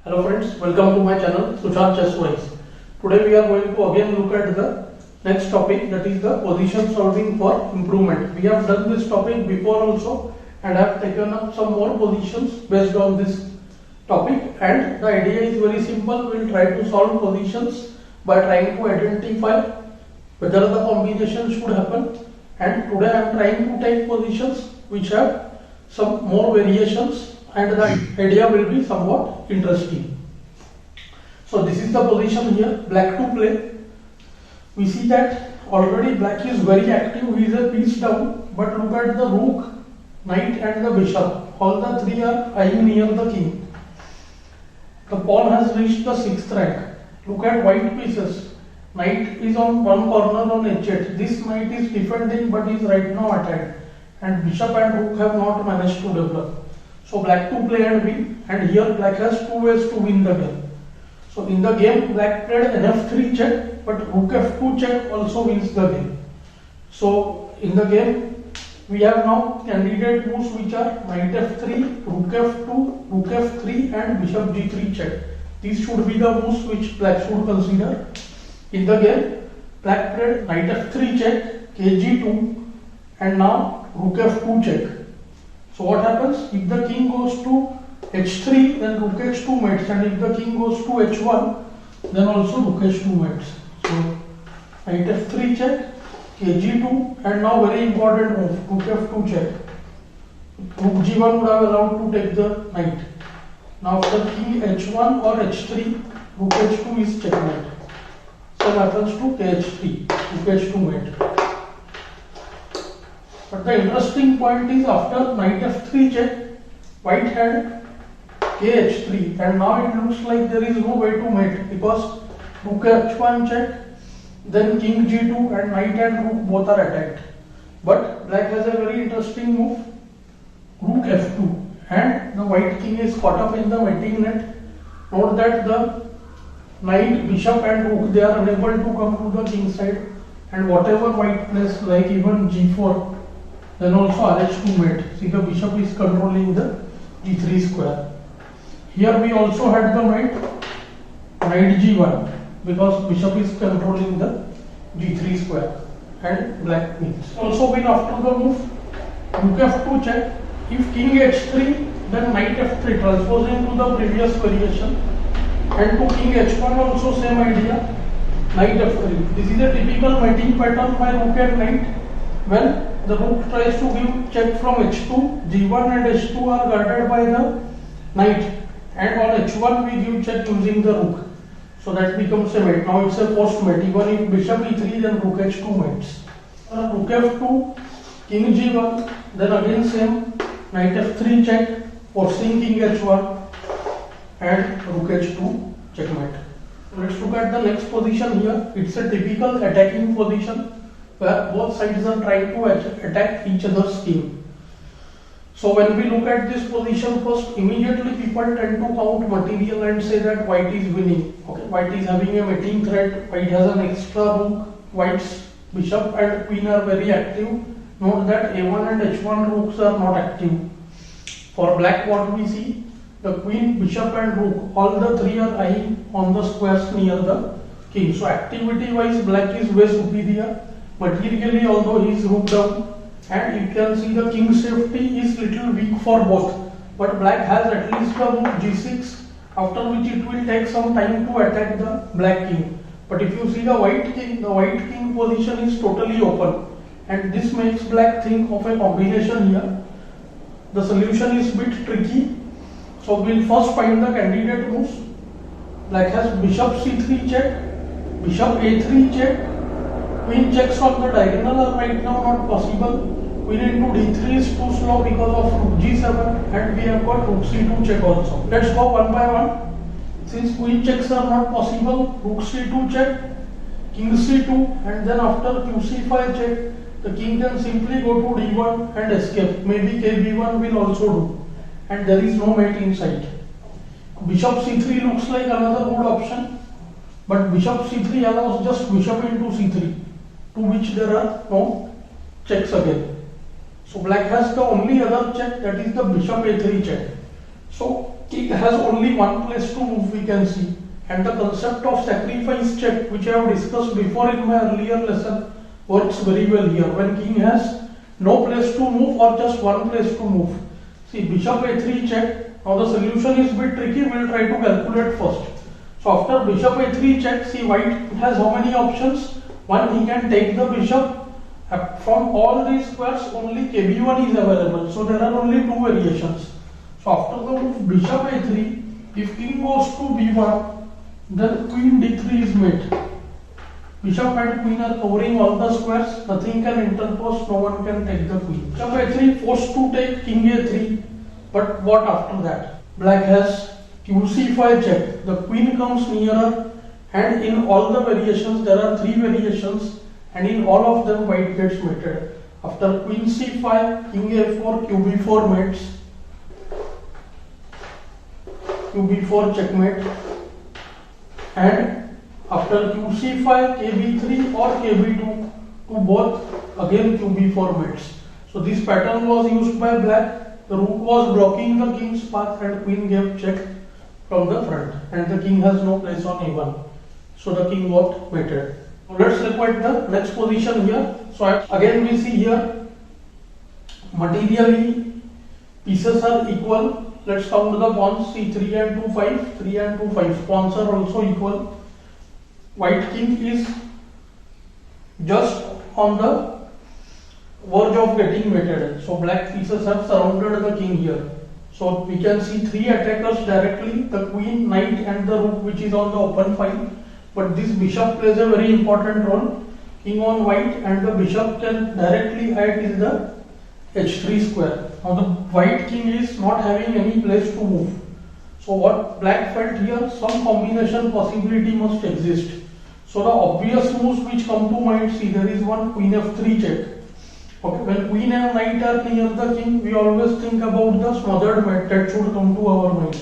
Hello friends, welcome to my channel Sushant Chess Wise. Today we are going to again look at the next topic, that is the position solving for improvement. We have done this topic before also and have taken up some more positions based on this topic, and the idea is very simple. We will try to solve positions by trying to identify whether the combination should happen, and today I am trying to take positions which have some more variations and the idea will be somewhat interesting. So this is the position here, black to play. We see that already black is very active, he is a piece down, but look at the rook, knight and the bishop, all the three are eyeing near the king. The pawn has reached the 6th rank. Look at white pieces, knight is on one corner on h8, this knight is defending but is right now attacked, and bishop and rook have not managed to develop. So black to play and win, and here black has two ways to win the game. So in the game black played nf3 check, but rook f2 check also wins the game. So in the game we have now candidate moves which are knight f3, rook f2, rook f3 and bishop g3 check. These should be the moves which black should consider. In the game black played knight f3 check, kg2 and now rook f2 check. So what happens? If the king goes to h3, then rook h2 mates, and if the king goes to h1, then also rook h2 mates. So knight f3 check, kg2, and now very important move, rook f2 check. Rook g1 would have allowed to take the knight. Now after king h1 or h3, rook h2 is checkmate. Same happens to kh3, rook h2 mate. But the interesting point is after knight f3 check, white had kh3, and now it looks like there is no way to mate because rook h1 check, then king g2 and knight and rook both are attacked. But black has a very interesting move, rook f2, and the white king is caught up in the mating net. Note that the knight, bishop and rook, they are unable to come to the king side, and whatever white plays like even g4, then also rh2 mate. See, the bishop is controlling the g3 square. Here we also had the mate knight g1 because bishop is controlling the g3 square, and black wins. Also win after the move rook f2 check. If king h3, then knight f3, transposing to the previous variation, and to king h1 also same idea, knight f3. This is a typical mating pattern by rook and knight. When the rook tries to give check from h2, g1 and h2 are guarded by the knight, and on h1 we give check using the rook. So that becomes a mate. Now it's a post mate. Even if bishop e3, then rook h2 mates. Rook f2, king g1, then again same, knight f3 check, forcing king h1, and rook h2 checkmate. Let's look at the next position here. It's a typical attacking position where both sides are trying to attack each other's king. So when we look at this position first, immediately people tend to count material and say that white is winning. Okay, white is having a mating threat, white has an extra rook, white's bishop and queen are very active. Note that a1 and h1 rooks are not active. For black, what we see, the queen, bishop and rook, all the three are eyeing on the squares near the king. So activity wise black is way superior. Materially, although he is rook down, and you can see the king's safety is little weak for both, but black has at least the move g6, after which it will take some time to attack the black king. But if you see the white king position is totally open, and this makes black think of a combination here. The solution is a bit tricky, so we will first find the candidate moves. Black has bishop c3 check, bishop a3 check. Queen checks on the diagonal are right now not possible. Queen into d3 is too slow because of rook g7, and we have got rook c2 check also. Let's go one by one. Since queen checks are not possible, rook c2 check, king c2, and then after qc5 check, the king can simply go to d1 and escape. Maybe kb1 will also do, and there is no mate in sight. Bishop c3 looks like another good option, but bishop c3 allows just bishop into c3. To which there are no checks again. So black has the only other check, that is the bishop a3 check. So king has only one place to move, we can see. And the concept of sacrifice check, which I have discussed before in my earlier lesson, works very well here. When king has no place to move or just one place to move. See, bishop a3 check. Now the solution is a bit tricky. We will try to calculate first. So after bishop a3 check, see, white has how many options? One, he can take the bishop. From all these squares, only kb1 is available. So there are only two variations. So after the move bishop a3, if king goes to b1, then queen d3 is made. Bishop and queen are covering all the squares. Nothing can interpose. No one can take the queen. Bishop a3 forced to take king a3. But what after that? Black has qc5 check. The queen comes nearer, and in all the variations there are three variations, and in all of them white gets mated. After queen c5, king a4, qb4 mates. qb4 checkmate. And after qc5, kb3 or kb2, to both again qb4 mates. So this pattern was used by black. The rook was blocking the king's path and queen gave check from the front, and the king has no place on a1. So the king got mated. Now let's look at the next position here. So again we see here materially pieces are equal. Let's count the pawns. See, 3 and 2 5, 3 and 2 5. Pawns are also equal. White king is just on the verge of getting mated. So black pieces have surrounded the king here. So we can see three attackers directly, the queen, knight and the rook, which is on the open file. But this bishop plays a very important role. King on white, and the bishop can directly act in the h3 square. Now the white king is not having any place to move. So what black felt here, some combination possibility must exist. So the obvious moves which come to mind, see, there is one queen f3 check. Okay, when queen and knight are near the king, we always think about the smothered mate that should come to our mind.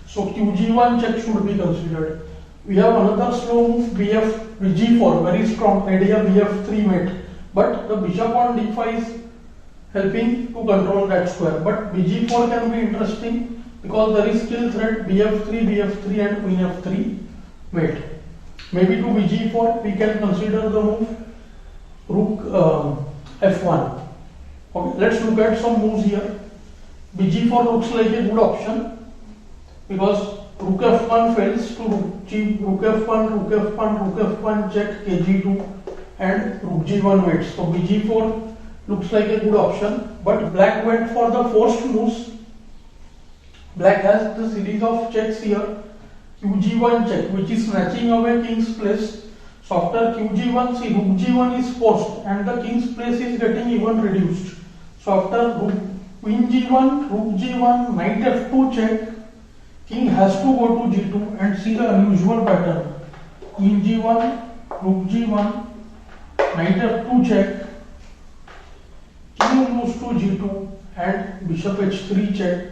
So qg1 check should be considered. We have another slow move, bg4, very strong idea, bf3 mate. But the bishop on d5 is helping to control that square. But bg4 can be interesting because there is still threat bf3 and queen f3 mate. Maybe to bg4 we can consider the move rook f1. Okay, let's look at some moves here. bg4 looks like a good option because rook f1 fails to rook f1, rook f1, rook f1 check, kg2 and rook g1 mates. So bg4 looks like a good option, but black went for the forced moves. Black has the series of checks here. qg1 check, which is snatching away king's place. So after qg1, see, rook g1 is forced and the king's place is getting even reduced. So after queen g1, rook g1, knight f2 check, king has to go to g2 and see the unusual pattern. Queen g1, rook g1, knight f2 check, king moves to g2 and bishop h3 check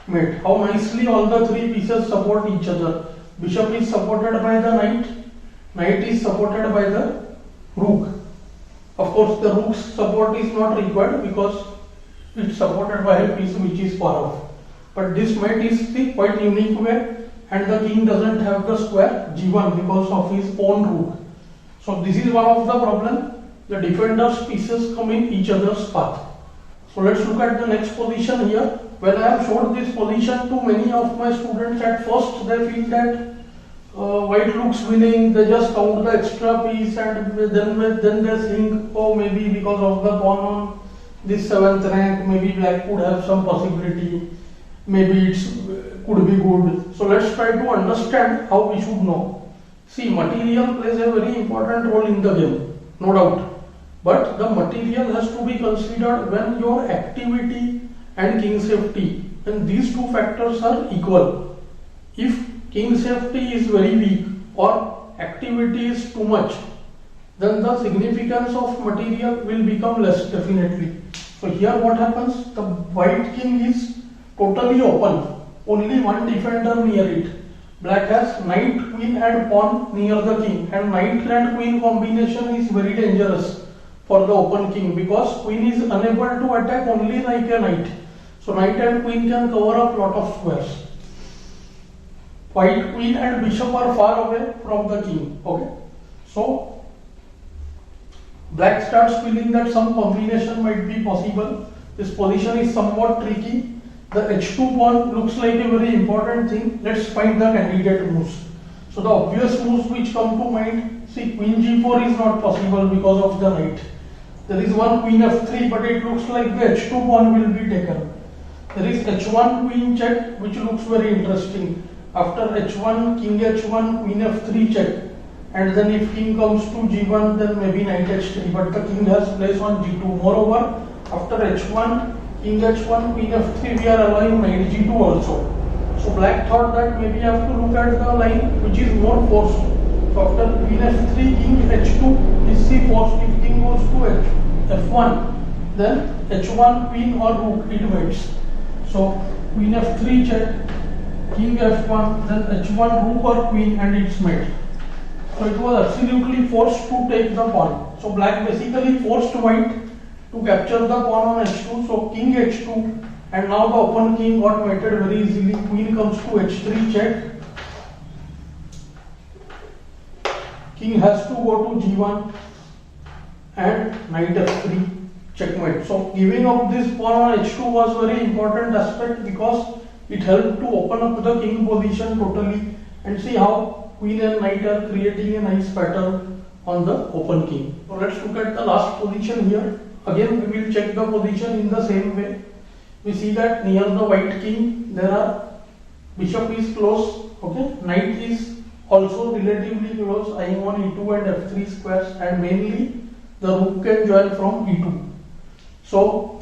mate. How nicely all the three pieces support each other. Bishop is supported by the knight, knight is supported by the rook. Of course the rook's support is not required because it's supported by a piece which is far off. But this mate is the quite unique way, and the king doesn't have the square g1 because of his own rook. So this is one of the problems. The defenders' pieces come in each other's path. So let's look at the next position here. When I have showed this position to many of my students, at first they feel that white looks winning, they just count the extra piece and then they think, oh, maybe because of the pawn on this 7th rank, maybe black could have some possibility, maybe it could be good. So let's try to understand how we should know. See, material plays a very important role in the game, no doubt. But the material has to be considered when your activity and king safety, and these two factors are equal. If king safety is very weak or activity is too much, then the significance of material will become less definitely. So here what happens, the white king is totally open, only one defender near it. Black has knight, queen and pawn near the king, and knight and queen combination is very dangerous for the open king because queen is unable to attack only like a knight. So knight and queen can cover up lot of squares. white queen and bishop are far away from the king. Okay, so black starts feeling that some combination might be possible. This position is somewhat tricky. The h2 pawn looks like a very important thing. Let's find the candidate moves. So the obvious moves which come to mind, see, queen g4 is not possible because of the knight. There is one queen f3, but it looks like the h2 pawn will be taken. There is h1 queen check, which looks very interesting. After h1, king h1, queen f3 check. And then if king comes to g1, then maybe knight h3, but the king has place on g2. Moreover, after h1, king h1, queen f3, we are allowing knight g2 also. So black thought that maybe I have to look at the line which is more forced. So after queen f3, king h2 is c forced. If king goes to f1, then h1 queen or rook it waits. So queen f3 check, king f1, then h1 rook or queen, and it's mate. So it was absolutely forced to take the pawn. So black basically forced white to capture the pawn on h2. So king h2, and now the open king got mated very easily. Queen comes to h3 check. King has to go to g1 and knight f3 checkmate. So giving up this pawn on h2 was very important aspect because it helped to open up the king position totally. And see how queen and knight are creating a nice pattern on the open king. So let's look at the last position here. Again we will check the position in the same way. We see that near the white king there are bishop is close, okay, knight is also relatively close, eyeing on e2 and f3 squares, and mainly the rook can join from e2. So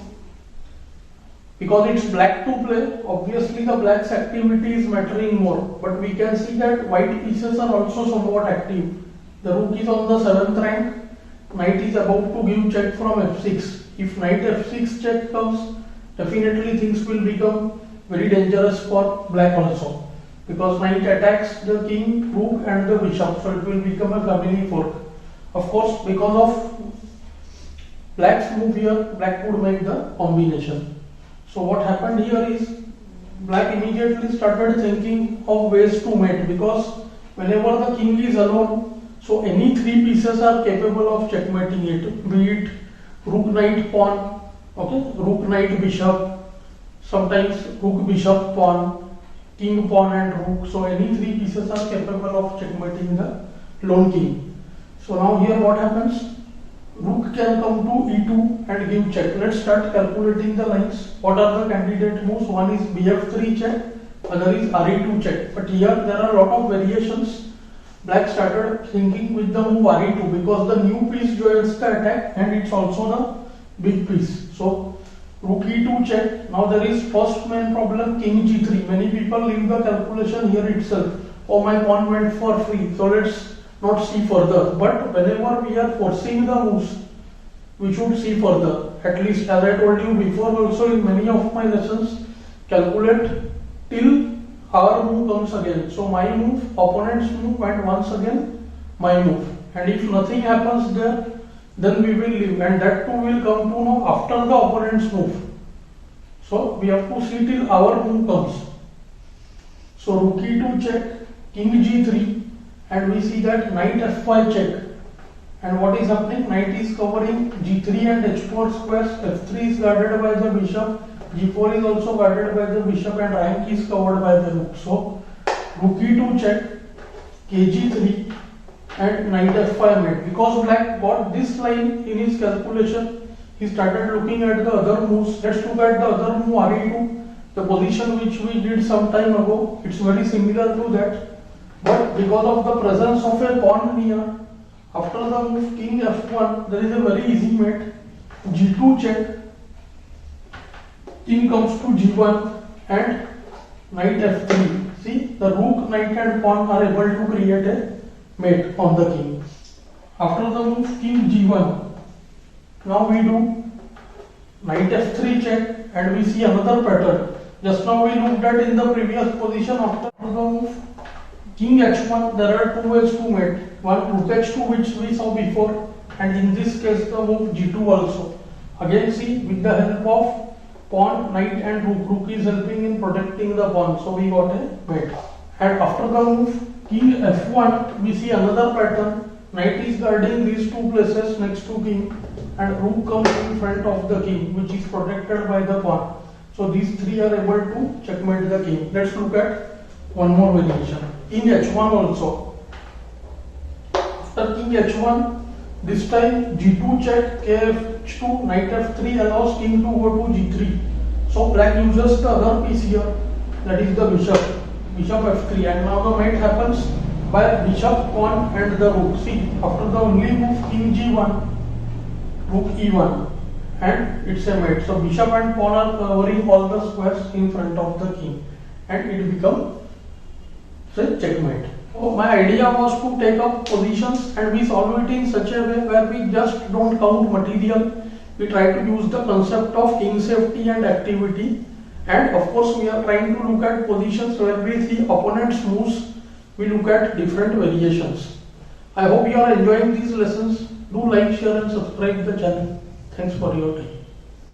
because it's black to play, obviously the black's activity is mattering more, but we can see that white pieces are also somewhat active. The rook is on the 7th rank, knight is about to give check from f6. If knight f6 check comes, definitely things will become very dangerous for black also, because knight attacks the king, rook and the bishop, so it will become a family fork. Of course, because of black's move here, black would make the combination. So what happened here is black immediately started thinking of ways to mate, because whenever the king is alone, so any three pieces are capable of checkmating it, be it rook knight pawn, okay, rook knight bishop, sometimes rook bishop pawn, king pawn and rook. So any three pieces are capable of checkmating the lone king. So now here what happens? Rook can come to e2 and give check. Let's start calculating the lines. What are the candidate moves? One is bf3 check, other is re2 check. But here there are a lot of variations. Black started thinking with the move re2 because the new piece joins the attack and it's also the big piece. So rook e2 check. Now there is first main problem, king g3. Many people leave the calculation here itself. Oh, my pawn went for free, so let's not see further. But whenever we are forcing the moves, we should see further. At least, as I told you before also in many of my lessons, calculate till our move comes again. So my move, opponent's move, and once again my move. And if nothing happens there, then we will leave, and that too will come to know after the opponent's move. So we have to see till our move comes. So rook e2 check, king g3, and we see that knight f5 check. And what is happening? Knight is covering g3 and h4 squares, f3 is guarded by the bishop, g4 is also guarded by the bishop, and rank is covered by the rook. So rook e2 check, kg3, and knight f5 mate. Because black got this line in his calculation, he started looking at the other moves. Let's look at the other move, re2, the position which we did some time ago. It's very similar to that. But because of the presence of a pawn near, after the move king f1, there is a very easy mate, g2 check, king comes to g1 and knight f3. See, the rook, knight and pawn are able to create a mate on the king. After the move king g1, now we do knight f3 check, and we see another pattern. Just now we looked at in the previous position. After the move king h1, there are two ways to mate. One rook h2, which we saw before, and in this case the move g2 also. Again see, with the help of pawn, knight and rook, rook is helping in protecting the pawn, so we got a mate. And after the move king f1, we see another pattern. Knight is guarding these two places next to king, and rook comes in front of the king, which is protected by the pawn. So these three are able to checkmate the king. Let's look at one more variation. King h1 also. After king h1, this time g2 check, kh2, knight f3 allows king to go to g3. So black uses the other piece here, that is the bishop f3, and now the mate happens by bishop, pawn and the rook. See, after the only move king g1, rook e1, and it's a mate. So bishop and pawn are covering all the squares in front of the king, and it becomes a checkmate. So my idea was to take up positions and we solve it in such a way where we just don't count material. We try to use the concept of king safety and activity, and of course we are trying to look at positions where we see opponent's moves. We look at different variations. I hope you are enjoying these lessons. Do like, share and subscribe the channel. Thanks for your time.